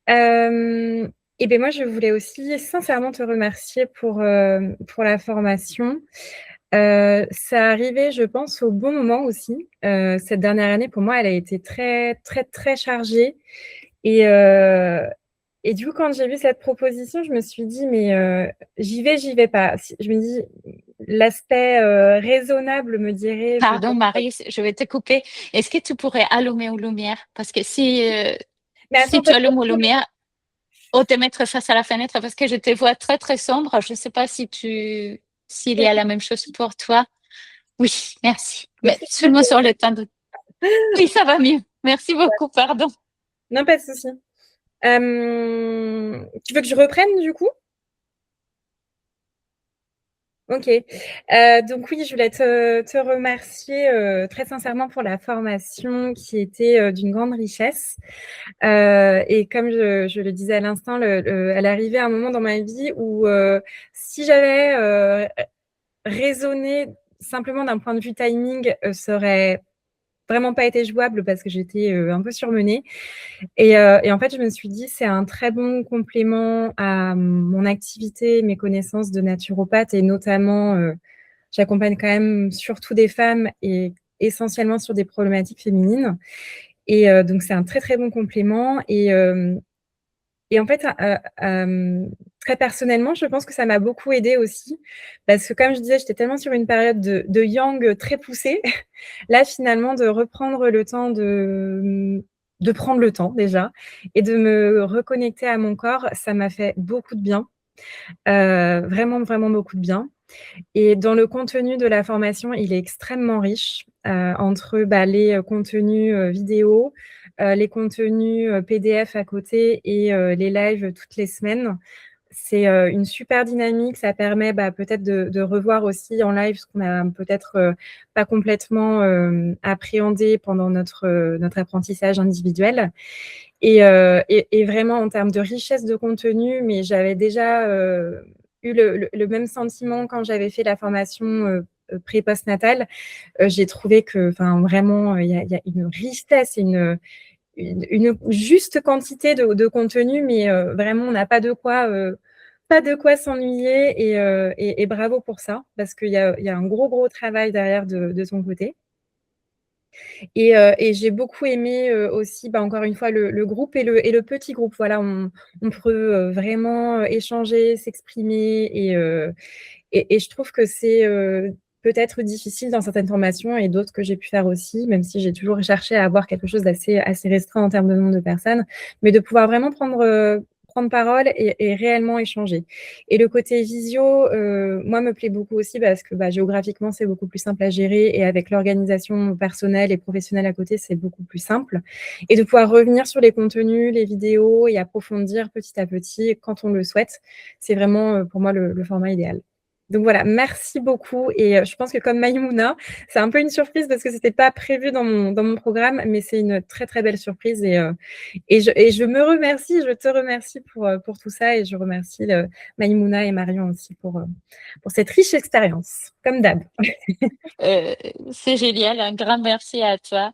Hem et beh, moi, je voulais aussi sincèrement te remercier pour la formation. Ça arrivait, je pense, au bon moment aussi. Cette dernière année, pour moi, elle a été très, très, très chargée et heu et du coup, quand j'ai vu cette proposition, je me suis dit: «Mais j'y vais pas». Si je me dis: «L'aspect, raisonnable me dirait Pardon, peut-être». Marie, je vais te couper. Est-ce que tu pourrais allumer aux lumières? Parce que Mais si attends, tu parce que allumes aux lumières, ou te mettre face à la fenêtre, parce que je te vois très, très sombre. Je ne sais pas s'il y a la même chose pour toi. Oui, merci. Mais seulement sur le temps de... Oui, ça va mieux. Merci beaucoup, pardon. non, pas de souci. Tu veux que je reprenne du coup? OK. Donc oui, je voulais te remercier, très sincèrement pour la formation qui était, d'une grande richesse. Et comme je le disais à l'instant, elle arrivait à un moment dans ma vie où, si j'avais, raisonné simplement d'un point de vue timing, ça aurait vraiment pas été jouable parce que j'étais, un peu surmenée. Et en fait, je me suis dit: «C'est un très bon complément à mon activité, mes connaissances de naturopathe» et notamment, j'accompagne quand même surtout des femmes et essentiellement sur des problématiques féminines. Donc c'est un très, très bon complément. Et en fait, très personnellement, je pense que ça m'a beaucoup aidée aussi parce que comme je disais, j'étais tellement sur une période de yang très poussée. Là, finalement, de reprendre le temps de prendre le temps déjà et de me reconnecter à mon corps, ça m'a fait beaucoup de bien, vraiment, vraiment beaucoup de bien. Et dans le contenu de la formation, il est extrêmement riche, entre, bah, les, contenus, vidéos, les contenus, PDF à côté et les lives toutes les semaines. C'est, une super dynamique. Ça permet, bah, peut-être de revoir aussi en live ce qu'on a peut-être, pas complètement, appréhendé pendant notre apprentissage individuel. Et vraiment en termes de richesse de contenu, mais j'avais déjà, eu le même sentiment quand j'avais fait la formation, pré-postnatale. J'ai trouvé que enfin vraiment, il y a une richesse et une juste quantité de contenu, mais vraiment on n'a pas de quoi s'ennuyer et bravo pour ça, parce qu'il y a un gros, gros travail derrière de ton côté. Et j'ai beaucoup aimé, aussi, bah, encore une fois, le groupe et le petit groupe. Voilà, on peut, vraiment, échanger, s'exprimer et je trouve que c'est, peut-être difficile dans certaines formations et d'autres que j'ai pu faire aussi, même si j'ai toujours cherché à avoir quelque chose d'assez assez restreint en termes de nombre de personnes, mais de pouvoir vraiment prendre parole et réellement échanger. Et le côté visio, moi, me plaît beaucoup aussi parce que, bah, géographiquement, c'est beaucoup plus simple à gérer et avec l'organisation personnelle et professionnelle à côté, c'est beaucoup plus simple. Et de pouvoir revenir sur les contenus, les vidéos et approfondir petit à petit quand on le souhaite, c'est vraiment, pour moi le format idéal. Donc voilà, merci beaucoup et je pense que comme Maïmouna, c'est un peu une surprise parce que c'était pas prévu dans mon programme, mais c'est une très, très belle surprise et je me remercie, je te remercie pour tout ça et je remercie, Maïmouna et Marion aussi pour cette riche expérience, comme d'hab. Euh, c'est génial, un grand merci à toi.